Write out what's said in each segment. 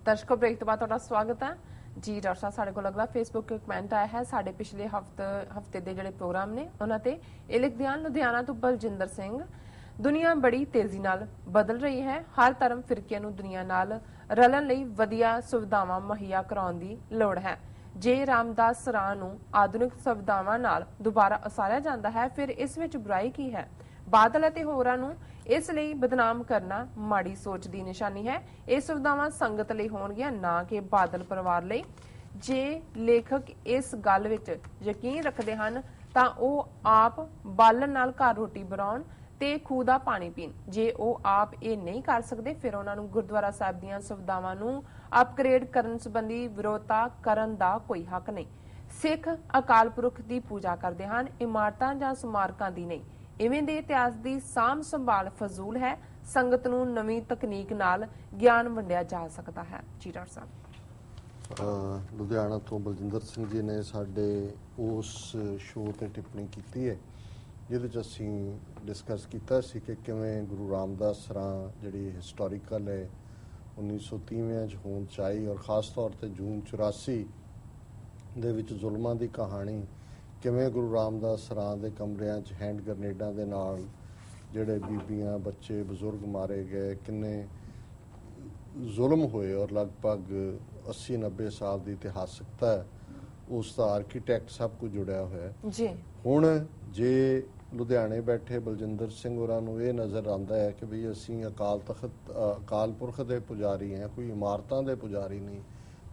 दर्शकों ब्रेक तो बाद स्वागत है जी। डॉक्टर साहब साढ़े को अगला फेसबुक कमेंट आया है। साढ़े पिछले हफ्ते के जोड़े प्रोग्राम ने उन्होंने ये लिखते हैं, लुधियाना तो बलजिंदर सिंह, दुनिया बड़ी तेजी नाल बदल रही है। हर धर्म फिरकिਆਂ ਨੂੰ दुनिया नाल रलन ਲਈ ਵਧੀਆ ਸੁਵਿਧਾਵਾਂ ਮੁਹੱਈਆ ਕਰਾਉਣ ਦੀ ਲੋੜ है। जे रामदास सराह ਨੂੰ ਆਧੁਨਿਕ ਸੁਵਿਧਾਵਾਂ ਨਾਲ ਦੁਬਾਰਾ ਉਸਾਰਿਆ ਜਾਂਦਾ ਹੈ, ਫਿਰ ਇਸ ਵਿੱਚ ਬੁਰਾਈ ਕੀ ਹੈ? ਬਾਦਲ ਅਤੇ ਹੋਰਾਂ ਨੂੰ ਇਸ ਲਈ ਬਦਨਾਮ ਕਰਨਾ ਮਾੜੀ ਸੋਚ ਦੀ ਨਿਸ਼ਾਨੀ ਹੈ। ਇਹ ਸੁਵਿਧਾਵਾਂ ਸੰਗਤ ਲਈ ਹੋਣਗੀਆਂ, ਨਾ ਕਿ ਬਾਦਲ ਪਰਿਵਾਰ ਲਈ। ਜੇ ਲੇਖਕ ਇਸ ਗੱਲ ਵਿੱਚ ਯਕੀਨ ਰੱਖਦੇ ਹਨ ਤਾਂ ਉਹ ਆਪ ਬਾਲਣ ਨਾਲ ਘਰ ਰੋਟੀ ਬਣਾਉਣ ਤੇ ਖੂਹ ਦਾ ਪਾਣੀ ਪੀਣ। ਜੇ ਉਹ ਆਪ ਇਹ ਨਹੀਂ ਕਰ ਸਕਦੇ, ਫਿਰ ਉਹਨਾਂ ਨੂੰ ਗੁਰਦੁਆਰਾ ਸਾਹਿਬ ਦੀਆਂ ਸੁਵਿਧਾਵਾਂ ਨੂੰ ਅਪਗ੍ਰੇਡ ਕਰਨ ਸੰਬੰਧੀ ਵਿਰੋਧਤਾ ਕਰਨ ਦਾ ਕੋਈ ਹੱਕ ਨਹੀਂ। ਸਿੱਖ ਅਕਾਲ ਪੁਰਖ ਦੀ ਪੂਜਾ ਕਰਦੇ ਹਨ, ਇਮਾਰਤਾਂ ਜਾਂ ਸਮਾਰਕਾਂ ਦੀ ਨਹੀਂ। ਇਵੇਂ ਦੇ ਇਤਿਹਾਸ ਦੀ ਸਾਂਭ ਸੰਭਾਲ ਫਜ਼ੂਲ ਹੈ। ਸੰਗਤ ਨੂੰ ਨਵੀਂ ਤਕਨੀਕ ਨਾਲ ਗਿਆਨ ਵੰਡਿਆ ਜਾ ਸਕਦਾ ਹੈ। ਜੀ ਡਾਕਟਰ ਸਾਹਿਬ। ਲੁਧਿਆਣਾ ਤੋਂ ਬਲਜਿੰਦਰ ਸਿੰਘ ਜੀ ਨੇ ਸਾਡੇ ਉਸ ਸ਼ੋਅ ਤੇ ਟਿੱਪਣੀ ਕੀਤੀ ਹੈ ਜਿਹਦੇ 'ਚ ਅਸੀਂ ਡਿਸਕਸ ਕੀਤਾ ਸੀ ਕਿ ਕਿਵੇਂ ਗੁਰੂ ਰਾਮਦਾਸ ਸਰਾਂ ਜਿਹੜੀ ਹਿਸਟੋਰੀਕਲ ਹੈ 1930 'ਚ ਹੋਂਦ 'ਚ ਆਈ, ਔਰ ਖ਼ਾਸ ਤੌਰ 'ਤੇ ਜੂਨ 84 ਦੇ ਵਿੱਚ ਜ਼ੁਲਮਾਂ ਦੀ ਕਹਾਣੀ, ਕਿਵੇਂ ਗੁਰੂ ਰਾਮਦਾਸ ਸਰਾਂ ਦੇ ਕਮਰਿਆਂ 'ਚ ਹੈਂਡ ਗ੍ਰਨੇਡਾਂ ਦੇ ਨਾਲ ਜਿਹੜੇ ਬੀਬੀਆਂ, ਬੱਚੇ, ਬਜ਼ੁਰਗ ਮਾਰੇ ਗਏ, ਕਿੰਨੇ ਜ਼ੁਲਮ ਹੋਏ, ਔਰ ਲਗਭਗ 80-90 ਸਾਲ ਦੀ ਇਤਿਹਾਸਕਤਾ ਹੈ ਉਸ ਦਾ ਆਰਕੀਟੈਕਟ ਸਭ ਕੁਝ ਜੁੜਿਆ ਹੋਇਆ ਜੀ। ਹੁਣ ਜੇ ਲੁਧਿਆਣੇ ਬੈਠੇ ਬਲਜਿੰਦਰ ਸਿੰਘ ਹੋਰਾਂ ਨੂੰ ਇਹ ਨਜ਼ਰ ਆਉਂਦਾ ਹੈ ਕਿ ਵੀ ਅਸੀਂ ਅਕਾਲ ਪੁਰਖ ਦੇ ਪੁਜਾਰੀ ਹਾਂ, ਕੋਈ ਇਮਾਰਤਾਂ ਦੇ ਪੁਜਾਰੀ ਨਹੀਂ,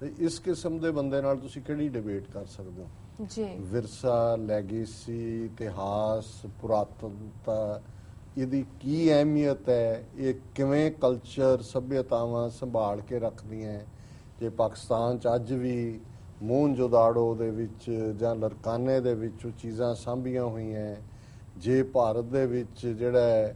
ਤੇ ਇਸ ਕਿਸਮ ਦੇ ਬੰਦੇ ਨਾਲ ਤੁਸੀਂ ਕਿਹੜੀ ਡਿਬੇਟ ਕਰ ਸਕਦੇ ਹੋ ਜੀ? ਵਿਰਸਾ, ਲੈਗੇਸੀ, ਇਤਿਹਾਸ, ਪੁਰਾਤਨਤਾ, ਇਹਦੀ ਕੀ ਅਹਿਮੀਅਤ ਹੈ, ਇਹ ਕਿਵੇਂ ਕਲਚਰ, ਸੱਭਿਅਤਾਵਾਂ ਸੰਭਾਲ ਕੇ ਰੱਖਦੀਆਂ। ਜੇ ਪਾਕਿਸਤਾਨ 'ਚ ਅੱਜ ਵੀ ਮੋਹਨਜੋਦਾੜੋ ਦੇ ਵਿੱਚ ਜਾਂ ਲਰਕਾਨੇ ਦੇ ਵਿੱਚ ਉਹ ਚੀਜ਼ਾਂ ਸਾਂਭੀਆਂ ਹੋਈਆਂ, ਜੇ ਭਾਰਤ ਦੇ ਵਿੱਚ ਜਿਹੜਾ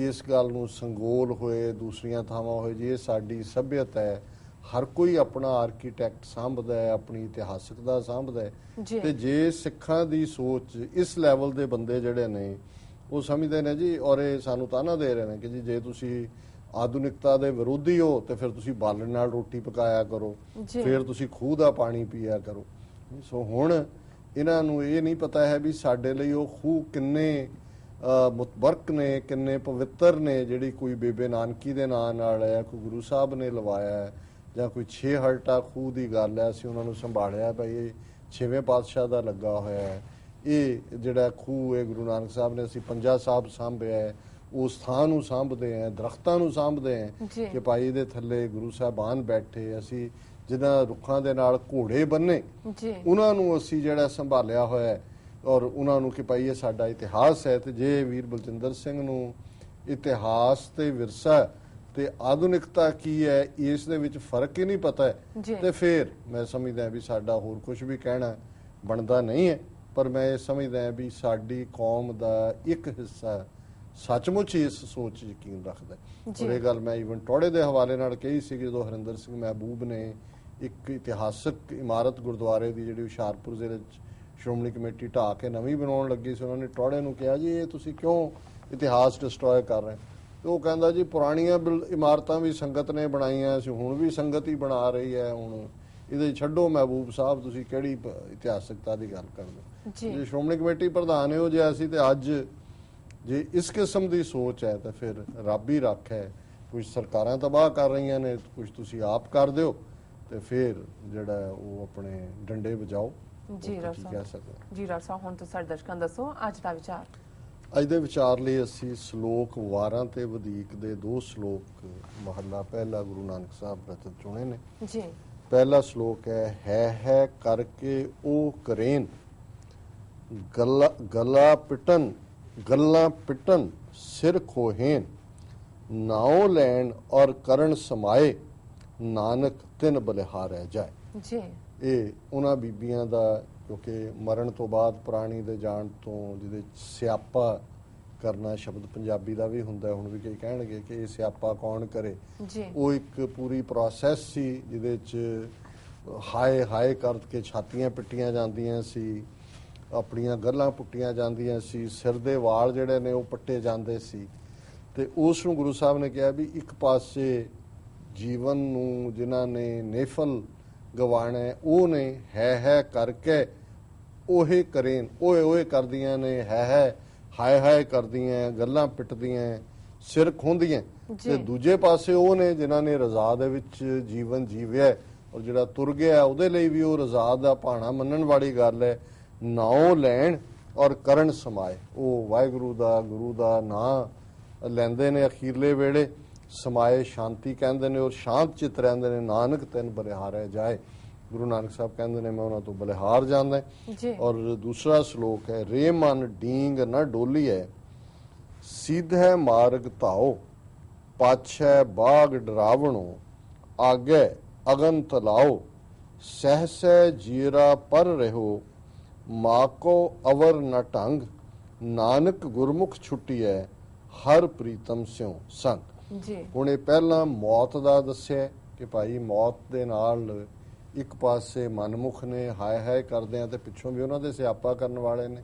ਇਸ ਗੱਲ ਨੂੰ ਸੰਗੋਲ ਹੋਏ, ਦੂਸਰੀਆਂ ਥਾਵਾਂ ਹੋਏ, ਜੀ ਇਹ ਸਾਡੀ ਸੱਭਿਅਤਾ ਹੈ, ਹਰ ਕੋਈ ਆਪਣਾ ਆਰਕੀਟੈਕਟ ਸਾਂਭਦਾ ਹੈ, ਆਪਣੀ ਇਤਿਹਾਸਕਤਾ ਸਾਂਭਦਾ ਹੈ। ਤੇ ਜੇ ਸਿੱਖਾਂ ਦੀ ਸੋਚ ਇਸ ਲੈਵਲ ਦੇ ਬੰਦੇ ਜਿਹੜੇ ਨੇ ਉਹ ਸਮਝਦੇ ਨੇ ਜੀ, ਔਰ ਇਹ ਸਾਨੂੰ ਤਾਨਾ ਦੇ ਰਹੇ ਨੇ ਕਿ ਜੀ ਜੇ ਤੁਸੀਂ ਆਧੁਨਿਕਤਾ ਦੇ ਵਿਰੋਧੀ ਹੋ ਤੇ ਫਿਰ ਤੁਸੀਂ ਬਾਲਣ ਨਾਲ ਰੋਟੀ ਪਕਾਇਆ ਕਰੋ, ਫਿਰ ਤੁਸੀਂ ਖੂਹ ਦਾ ਪਾਣੀ ਪੀਆ ਕਰੋ। ਸੋ ਹੁਣ ਇਹਨਾਂ ਨੂੰ ਇਹ ਨਹੀਂ ਪਤਾ ਹੈ ਵੀ ਸਾਡੇ ਲਈ ਉਹ ਖੂਹ ਕਿੰਨੇ ਮੁਤਬਰਕ ਨੇ, ਕਿੰਨੇ ਪਵਿੱਤਰ ਨੇ, ਜਿਹੜੀ ਕੋਈ ਬੇਬੇ ਨਾਨਕੀ ਦੇ ਨਾਂ ਨਾਲ ਹੈ, ਕੋਈ ਗੁਰੂ ਸਾਹਿਬ ਨੇ ਲਵਾਇਆ, ਜਾਂ ਕੋਈ 6 ਹਲਟਾ ਖੂਹ ਦੀ ਗੱਲ ਹੈ, ਅਸੀਂ ਉਹਨਾਂ ਨੂੰ ਸੰਭਾਲਿਆ ਭਾਈ ਇਹ 6ਵੇਂ ਪਾਤਸ਼ਾਹ ਦਾ ਲੱਗਾ ਹੋਇਆ ਹੈ। ਇਹ ਜਿਹੜਾ ਖੂਹ ਹੈ ਗੁਰੂ ਨਾਨਕ ਸਾਹਿਬ ਨੇ, ਅਸੀਂ ਪੰਜਾ ਸਾਹਿਬ ਸਾਂਭਿਆ ਹੈ, ਉਸ ਥਾਂ ਨੂੰ ਸਾਂਭਦੇ ਹੈ, ਦਰਖਤਾਂ ਨੂੰ ਸਾਂਭਦੇ ਹੈ ਕਿ ਭਾਈ ਇਹਦੇ ਥੱਲੇ ਗੁਰੂ ਸਾਹਿਬਾਨ ਬੈਠੇ, ਅਸੀਂ ਜਿਨ੍ਹਾਂ ਰੁੱਖਾਂ ਦੇ ਨਾਲ ਘੋੜੇ ਬੰਨੇ ਉਹਨਾਂ ਨੂੰ ਅਸੀਂ ਜਿਹੜਾ ਸੰਭਾਲਿਆ ਹੋਇਆ ਹੈ, ਔਰ ਉਹਨਾਂ ਨੂੰ ਕਿ ਭਾਈ ਇਹ ਸਾਡਾ ਇਤਿਹਾਸ ਹੈ। ਤੇ ਜੇ ਵੀਰ ਬਲਜਿੰਦਰ ਸਿੰਘ ਨੂੰ ਇਤਿਹਾਸ ਤੇ ਵਿਰਸਾ ਤੇ ਆਧੁਨਿਕਤਾ ਕੀ ਹੈ ਇਸ ਦੇ ਵਿੱਚ ਫਰਕ ਹੀ ਨਹੀਂ ਪਤਾ ਹੈ, ਤੇ ਫਿਰ ਮੈਂ ਸਮਝਦਾ ਵੀ ਸਾਡਾ ਹੋਰ ਕੁਝ ਵੀ ਕਹਿਣਾ ਬਣਦਾ ਨਹੀਂ ਹੈ। ਪਰ ਮੈਂ ਇਹ ਸਮਝਦਾ ਵੀ ਸਾਡੀ ਕੌਮ ਦਾ ਇੱਕ ਹਿੱਸਾ ਸੱਚਮੁੱਚ ਇਸ ਸੋਚ 'ਚ ਯਕੀਨ ਰੱਖਦਾ। ਔਰ ਇਹ ਗੱਲ ਮੈਂ ਈਵਨ ਟੋੜੇ ਦੇ ਹਵਾਲੇ ਨਾਲ ਕਹੀ ਸੀ ਕਿ ਜਦੋਂ ਹਰਿੰਦਰ ਸਿੰਘ ਮਹਿਬੂਬ ਨੇ ਇੱਕ ਇਤਿਹਾਸਕ ਇਮਾਰਤ ਗੁਰਦੁਆਰੇ ਦੀ ਜਿਹੜੀ ਹੁਸ਼ਿਆਰਪੁਰ ਜ਼ਿਲ੍ਹੇ 'ਚ ਸ਼੍ਰੋਮਣੀ ਕਮੇਟੀ ਢਾਹ ਕੇ ਨਵੀਂ ਬਣਾਉਣ ਲੱਗੀ ਸੀ, ਉਹਨਾਂ ਨੇ ਟੋੜੇ ਨੂੰ ਕਿਹਾ ਜੀ ਇਹ ਤੁਸੀਂ ਕਿਉਂ ਇਤਿਹਾਸ ਡਿਸਟਰੋਏ ਕਰ ਰਹੇ? ਤੇ ਉਹ ਕਹਿੰਦਾ ਜੀ ਪੁਰਾਣੀਆਂ ਇਮਾਰਤਾਂ ਵੀ ਸੰਗਤ ਨੇ ਬਣਾਈਆਂ ਸੀ, ਹੁਣ ਵੀ ਸੰਗਤ ਹੀ ਬਣਾ ਰਹੀ ਹੈ, ਹੁਣ ਇਹਦੇ ਛੱਡੋ ਮਹਿਬੂਬ ਸਾਹਿਬ, ਤੁਸੀਂ ਕਿਹੜੀ ਇਤਿਹਾਸਕਤਾ ਦੀ ਗੱਲ ਕਰਦੇ? ਜੇ ਸ਼੍ਰੋਮਣੀ ਕਮੇਟੀ ਪ੍ਰਧਾਨ ਇਹੋ ਜਿਹਾ ਸੀ ਤੇ ਅੱਜ ਜੇ ਇਸ ਕਿਸਮ ਦੀ ਸੋਚ ਹੈ ਤਾਂ ਫਿਰ ਰੱਬ ਹੀ ਰੱਖ ਹੈ। ਕੁਝ ਸਰਕਾਰਾਂ ਤਬਾਹ ਕਰ ਰਹੀਆਂ ਨੇ, ਕੁਝ ਤੁਸੀਂ ਆਪ ਕਰ ਦਿਓ, ਤੇ ਫਿਰ ਜਿਹੜਾ ਉਹ ਆਪਣੇ ਡੰਡੇ ਵਜਾਓ। ਜੀ ਡਾਕਟਰ ਸਾਹਿਬ, ਹੁਣ ਤੁਸੀਂ ਸਾਡੇ ਦਰਸ਼ਕਾਂ ਨੂੰ ਦੱਸੋ ਅੱਜ ਦਾ ਵਿਚਾਰ। ਅੱਜ ਦੇ ਵਿਚਾਰ ਲਈ ਅਸੀਂ ਸ਼ਲੋਕ ਵਾਰਾਂ ਤੇ ਵਧੀਕ ਦੇ 2 ਸ਼ਲੋਕ ਮਹੱਲਾ ਪਹਿਲਾ ਗੁਰੂ ਨਾਨਕ ਸਾਹਿਬ ਰਚਿਤ ਚੁਣੇ ਨੇ ਜੀ। ਪਹਿਲਾ ਸ਼ਲੋਕ ਹੈ ਕਰਕੇ ਉਹ ਕਰੇਨ ਗੱਲਾਂ ਪਿਟਨ ਸਿਰ ਖੋਹੇਨ, ਨਾਉ ਲੈਣ ਔਰ ਕਰਨ ਸਮਾਏ, ਨਾਨਕ ਤਿੰਨ ਬਲਿਹਾਰੈ ਜਾਏ ਜੀ। ਇਹ ਉਹਨਾਂ ਬੀਬੀਆਂ ਦਾ, ਕਿਉਂਕਿ ਮਰਨ ਤੋਂ ਬਾਅਦ ਪ੍ਰਾਣੀ ਦੇ ਜਾਣ ਤੋਂ ਜਿਹਦੇ ਸਿਆਪਾ ਕਰਨਾ ਸ਼ਬਦ ਪੰਜਾਬੀ ਦਾ ਵੀ ਹੁੰਦਾ, ਹੁਣ ਵੀ ਕਈ ਕਹਿਣਗੇ ਕਿ ਇਹ ਸਿਆਪਾ ਕੌਣ ਕਰੇ, ਉਹ ਇੱਕ ਪੂਰੀ ਪ੍ਰੋਸੈਸ ਸੀ ਜਿਹਦੇ 'ਚ ਹਾਏ ਹਾਏ ਕਰਕੇ ਛਾਤੀਆਂ ਪਿੱਟੀਆਂ ਜਾਂਦੀਆਂ ਸੀ, ਆਪਣੀਆਂ ਗੱਲਾਂ ਪੁੱਟੀਆਂ ਜਾਂਦੀਆਂ ਸੀ, ਸਿਰ ਦੇ ਵਾਲ ਜਿਹੜੇ ਨੇ ਉਹ ਪੱਟੇ ਜਾਂਦੇ ਸੀ। ਤੇ ਉਸ ਨੂੰ ਗੁਰੂ ਸਾਹਿਬ ਨੇ ਕਿਹਾ ਵੀ ਇੱਕ ਪਾਸੇ ਜੀਵਨ ਨੂੰ ਜਿਨ੍ਹਾਂ ਨੇ ਨੇਫਲ ਗਵਾਣਾ ਉਹ ਨੇ ਹੈ ਕਰਕੇ ਉਹੇ ਕਰੇਨ ਓਏ ਓਏ ਕਰਦੀਆਂ ਨੇ ਹੈ ਹਾਏ ਕਰਦੀਆਂ ਗੱਲਾਂ ਪਿੱਟਦੀਆਂ ਸਿਰ ਖੋਂਦੀਆਂ ਤੇ ਦੂਜੇ ਪਾਸੇ ਉਹ ਨੇ ਜਿਨ੍ਹਾਂ ਨੇ ਰਜ਼ਾ ਦੇ ਵਿੱਚ ਜੀਵਨ ਜੀਵਿਆ ਔਰ ਜਿਹੜਾ ਤੁਰ ਗਿਆ ਉਹਦੇ ਲਈ ਵੀ ਉਹ ਰਜ਼ਾ ਦਾ ਭਾਣਾ ਮੰਨਣ ਵਾਲੀ ਗੱਲ ਹੈ। ਨਾਉ ਲੈਣ ਔਰ ਕਰਨ ਸਮਾਏ, ਉਹ ਵਾਹਿਗੁਰੂ ਦਾ ਗੁਰੂ ਦਾ ਨਾਂ ਲੈਂਦੇ ਨੇ ਅਖੀਰਲੇ ਵੇਲੇ, ਸਮਾਏ ਸ਼ਾਂਤੀ ਕਹਿੰਦੇ ਨੇ ਔਰ ਸ਼ਾਂਤ ਚਿੱਤ ਰਹਿੰਦੇ ਨੇ। ਨਾਨਕ ਤੈਨ ਬਲਿਹਾਰੈ ਜਾਏ, ਗੁਰੂ ਨਾਨਕ ਸਾਹਿਬ ਕਹਿੰਦੇ ਨੇ ਮੈਂ ਉਹਨਾਂ ਤੋਂ ਬਲਿਹਾਰ ਜਾਂਦਾ। ਔਰ ਦੂਸਰਾ ਸ਼ਲੋਕ ਹੈ ਰੇ ਮਨ ਡੀਂਗ ਨਾ ਡੋਲੀਐ, ਸੀਧੈ ਮਾਰਗ ਧਾਓ, ਪਾਛੈ ਬਾਗ ਡਰਾਵਣੋ, ਆਗੇ ਅਗਨ ਤਲਾਓ, ਸਹਸੈ ਜੀਰਾ ਪਰ ਰਹਿਓ, ਮਾਕੋ ਅਵਰ ਨ ਢੰਗ, ਨਾਨਕ ਗੁਰਮੁਖ ਛੁੱਟੀਐ, ਹਰ ਪ੍ਰੀਤਮ ਸਿਉ ਸੰਗ। ਹੁਣ ਇਹ ਪਹਿਲਾਂ ਮੌਤ ਦਾ ਦੱਸਿਆ ਕਿ ਭਾਈ ਮੌਤ ਦੇ ਨਾਲ ਇੱਕ ਪਾਸੇ ਮਨਮੁਖ ਨੇ ਹਾਏ ਕਰਦੇ ਆ ਤੇ ਪਿੱਛੋਂ ਵੀ ਉਹਨਾਂ ਦੇ ਸਿਆਪਾ ਕਰਨ ਵਾਲੇ ਨੇ।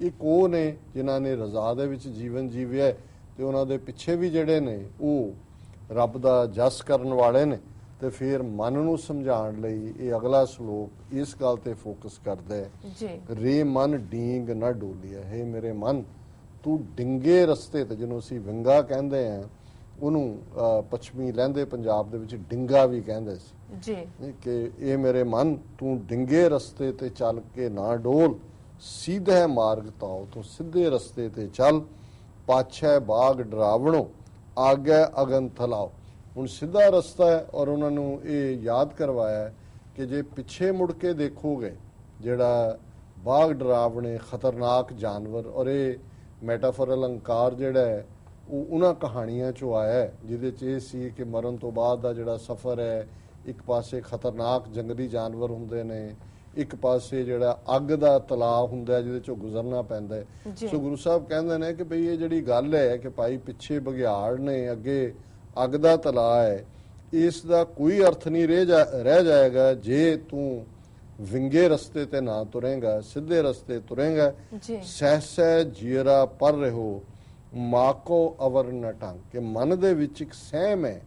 ਇੱਕ ਉਹ ਨੇ ਜਿਨ੍ਹਾਂ ਨੇ ਰਜ਼ਾ ਦੇ ਵਿੱਚ ਜੀਵਨ ਜੀਵਿਆ ਤੇ ਉਹਨਾਂ ਦੇ ਪਿੱਛੇ ਵੀ ਜਿਹੜੇ ਨੇ ਉਹ ਰੱਬ ਦਾ ਜਸ ਕਰਨ ਵਾਲੇ ਨੇ। ਤੇ ਫਿਰ ਮਨ ਨੂੰ ਸਮਝਾਉਣ ਲਈ ਇਹ ਅਗਲਾ ਸ਼ਲੋਕ ਇਸ ਗੱਲ ਤੇ ਫੋਕਸ ਕਰਦਾ ਹੈ ਰੇ ਮਨ ਡੀਂਗ ਨਾ ਡੋਲੀਐ, ਹੈ ਮੇਰੇ ਮਨ ਤੂੰ ਡਿੰਗੇ ਰਸਤੇ ਤੇ, ਜਿਹਨੂੰ ਅਸੀਂ ਵਿੰਗਾ ਕਹਿੰਦੇ ਆ ਉਹਨੂੰ ਪੱਛਮੀ ਲਹਿੰਦੇ ਪੰਜਾਬ ਦੇ ਵਿੱਚ ਡਿੰਗਾ ਵੀ ਕਹਿੰਦੇ ਸੀ ਕਿ ਇਹ ਮੇਰੇ ਮਨ ਤੂੰ ਡਿੰਗੇ ਰਸਤੇ ਤੇ ਚੱਲ ਕੇ ਨਾ ਡੋਲ, ਸਿੱਧੇ ਮਾਰਗ ਤਾਓ, ਤੂੰ ਸਿੱਧੇ ਰਸਤੇ ਤੇ ਚੱਲ, ਪਾਛੈ ਬਾਗ ਡਰਾਵਣੋ, ਆਗੇ ਅਗਨ ਥਲਾਓ। ਹੁਣ ਸਿੱਧਾ ਰਸਤਾ ਹੈ ਔਰ ਉਹਨਾਂ ਨੂੰ ਇਹ ਯਾਦ ਕਰਵਾਇਆ ਕਿ ਜੇ ਪਿੱਛੇ ਮੁੜ ਕੇ ਦੇਖੋਗੇ ਜਿਹੜਾ ਬਾਗ ਡਰਾਵਣੇ ਖਤਰਨਾਕ ਜਾਨਵਰ, ਔਰ ਇਹ ਮੈਟਾਫੋਰ ਅਲੰਕਾਰ ਜਿਹੜਾ ਹੈ ਉਹ ਉਹਨਾਂ ਕਹਾਣੀਆਂ ਚੋਂ ਆਇਆ ਜਿਹਦੇ 'ਚ ਇਹ ਸੀ ਕਿ ਮਰਨ ਤੋਂ ਬਾਅਦ ਦਾ ਜਿਹੜਾ ਸਫ਼ਰ ਹੈ, ਇੱਕ ਪਾਸੇ ਖਤਰਨਾਕ ਜੰਗਲੀ ਜਾਨਵਰ ਹੁੰਦੇ ਨੇ, ਇੱਕ ਪਾਸੇ ਜਿਹੜਾ ਅੱਗ ਦਾ ਤਲਾਅ ਹੁੰਦਾ ਜਿਹਦੇ 'ਚੋਂ ਗੁਜ਼ਰਨਾ ਪੈਂਦਾ ਹੈ। ਸੋ ਗੁਰੂ ਸਾਹਿਬ ਕਹਿੰਦੇ ਨੇ ਕਿ ਭਈ ਇਹ ਜਿਹੜੀ ਗੱਲ ਹੈ ਕਿ ਭਾਈ ਪਿੱਛੇ ਬਘਿਆੜ ਨੇ, ਅੱਗੇ ਅੱਗ ਦਾ ਤਲਾਅ ਹੈ, ਇਸ ਦਾ ਕੋਈ ਅਰਥ ਨਹੀਂ ਰਹਿ ਜਾਏਗਾ ਜੇ ਤੂੰ ਵਿੰਗੇ ਰਸਤੇ ਤੇ ਨਾ ਤੁਰੇਗਾ, ਸਿੱਧੇ ਰਸਤੇ ਤੁਰੇਗਾ। ਸਹਸੈ ਜੀਰਾ ਪਰ ਰਹੋ, ਮਾਕੋ ਅਵਰ ਨ ਢੰਗ, ਕਿ ਮਨ ਦੇ ਵਿੱਚ ਇੱਕ ਸਹਿਮ ਹੈ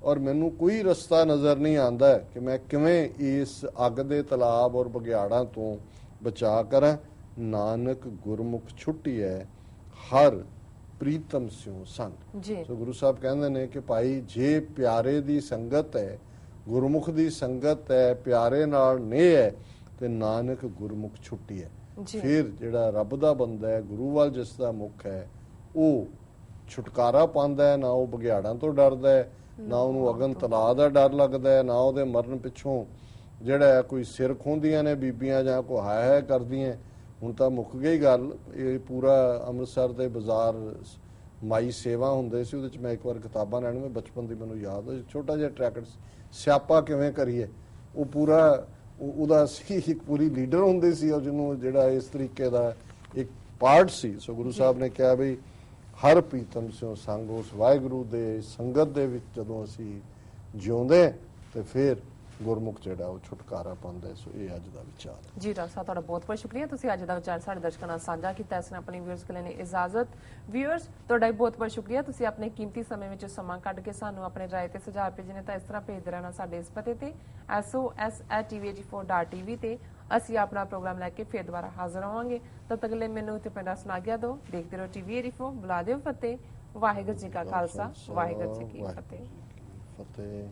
ਔਰ ਮੈਨੂੰ ਕੋਈ ਰਸਤਾ ਨਜ਼ਰ ਨਹੀਂ ਆਉਂਦਾ ਕਿ ਮੈਂ ਕਿਵੇਂ ਇਸ ਅੱਗ ਦੇ ਤਲਾਬ ਔਰ ਬਘਿਆੜਾਂ ਤੋਂ ਬਚਾ ਕਰਾਂ। ਨਾਨਕ ਗੁਰਮੁਖ ਛੁੱਟੀ ਹੈ, ਹਰ ਪ੍ਰੀਤਮ ਸਿਉ ਸੰਗ। ਸੋ ਗੁਰੂ ਸਾਹਿਬ ਕਹਿੰਦੇ ਨੇ ਕਿ ਭਾਈ ਜੇ ਪਿਆਰੇ ਦੀ ਸੰਗਤ ਹੈ, ਗੁਰਮੁਖ ਦੀ ਸੰਗਤ ਹੈ, ਪਿਆਰੇ ਨਾਲ ਨੇਹ ਹੈ, ਤੇ ਨਾਨਕ ਗੁਰਮੁਖ ਛੁੱਟੀ ਹੈ। ਫਿਰ ਜਿਹੜਾ ਰੱਬ ਦਾ ਬੰਦਾ ਹੈ, ਗੁਰੂ ਵੱਲ ਜਿਸ ਦਾ ਮੁਖ ਹੈ, ਉਹ ਛੁਟਕਾਰਾ ਪਾਉਂਦਾ ਹੈ, ਨਾ ਉਹ ਬਘਿਆੜਾਂ ਤੋਂ ਡਰਦਾ ਹੈ, ਨਾ ਉਹਨੂੰ ਅਗਨ ਤਲਾਅ ਦਾ ਡਰ ਲੱਗਦਾ ਹੈ, ਨਾ ਉਹਦੇ ਮਰਨ ਪਿੱਛੋਂ ਜਿਹੜਾ ਕੋਈ ਸਿਰ ਖੋਂਦੀਆਂ ਨੇ ਬੀਬੀਆਂ ਜਾਂ ਕੋਈ ਹਾਏ ਕਰਦੀਆਂ। ਹੁਣ ਤਾਂ ਮੁੱਕ ਗਈ ਗੱਲ, ਇਹ ਪੂਰਾ ਅੰਮ੍ਰਿਤਸਰ ਦੇ ਬਾਜ਼ਾਰ ਮਾਈ ਸੇਵਾ ਹੁੰਦੇ ਸੀ, ਉਹਦੇ 'ਚ ਮੈਂ ਇੱਕ ਵਾਰ ਕਿਤਾਬਾਂ ਲੈਣ ਮੈਂ ਬਚਪਨ ਦੀ ਮੈਨੂੰ ਯਾਦ ਹੈ, ਛੋਟਾ ਜਿਹਾ ਟਰੈਕਟ ਸਿਆਪਾ ਕਿਵੇਂ ਕਰੀਏ, ਉਹ ਪੂਰਾ ਉਹਦਾ ਸੀ ਇੱਕ ਪੂਰੀ ਲੀਡਰ ਹੁੰਦੇ ਸੀ ਔਰ ਜਿਹਨੂੰ ਜਿਹੜਾ ਇਸ ਤਰੀਕੇ ਦਾ ਇੱਕ ਪਾਰਟ ਸੀ। ਸੋ ਗੁਰੂ ਸਾਹਿਬ ਨੇ ਕਿਹਾ ਵੀ ਹਰ ਪ੍ਰੀਤਮ ਸਿਉ ਸੰਗ, ਉਸ ਵਾਹਿਗੁਰੂ ਦੇ ਸੰਗਤ ਦੇ ਵਿੱਚ ਜਦੋਂ ਅਸੀਂ ਜਿਉਂਦੇ ਤੇ ਫਿਰ ਗੁਰਮੁਖ ਜਿਹੜਾ ਉਹ ਛੁਟਕਾਰਾ ਪਾਉਂਦਾ। ਸੋ ਇਹ ਅੱਜ ਦਾ ਵਿਚਾਰ ਜੀ। ਡਾਕਟਰ ਸਾਹਿਬ ਤੁਹਾਡਾ ਬਹੁਤ ਬਹੁਤ ਸ਼ੁਕਰੀਆ, ਤੁਸੀਂ ਅੱਜ ਦਾ ਵਿਚਾਰ ਸਾਡੇ ਦਰਸ਼ਕਾਂ ਨਾਲ ਸਾਂਝਾ ਕੀਤਾ। ਇਸ ਨੇ ਆਪਣੀ ਵਿਊਅਰਸ ਕੋਲ ਨੇ ਇਜਾਜ਼ਤ। ਵਿਊਅਰਸ ਤੁਹਾਡਾ ਬਹੁਤ ਬਹੁਤ ਸ਼ੁਕਰੀਆ, ਤੁਸੀਂ ਆਪਣੇ ਕੀਮਤੀ ਸਮੇਂ ਵਿੱਚ ਸਮਾਂ ਕੱਢ ਕੇ ਸਾਨੂੰ ਆਪਣੇ ਰਾਏ ਤੇ ਸੁਝਾਅ ਭੇਜਣੇ। ਤਾਂ ਇਸ ਤਰ੍ਹਾਂ ਭੇਜਦੇ ਰਹਿਣਾ ਸਾਡੇ ਇਸ ਪਤੇ ਤੇ sos@tv84.tv ਤੇ। ਅਸੀਂ ਆਪਣਾ ਪ੍ਰੋਗਰਾਮ ਲੈ ਕੇ ਫਿਰ ਦੁਬਾਰਾ ਹਾਜ਼ਰ ਹੋਵਾਂਗੇ। ਤਦ ਤੱਕ ਲਈ ਮੈਨੂੰ ਤੇ ਪਿੰਡਾ ਸੁਣਾ ਗਿਆ ਦੋ। ਦੇਖਦੇ ਰਹੋ TV84, ਬੁਲਾ ਦਿਓ ਫਤਿਹ। ਵਾਹਿਗੁਰੂ ਜੀ ਕਾ ਖਾਲਸਾ, ਵਾਹਿਗੁਰੂ ਜੀ ਕੀ ਫਤਿਹ।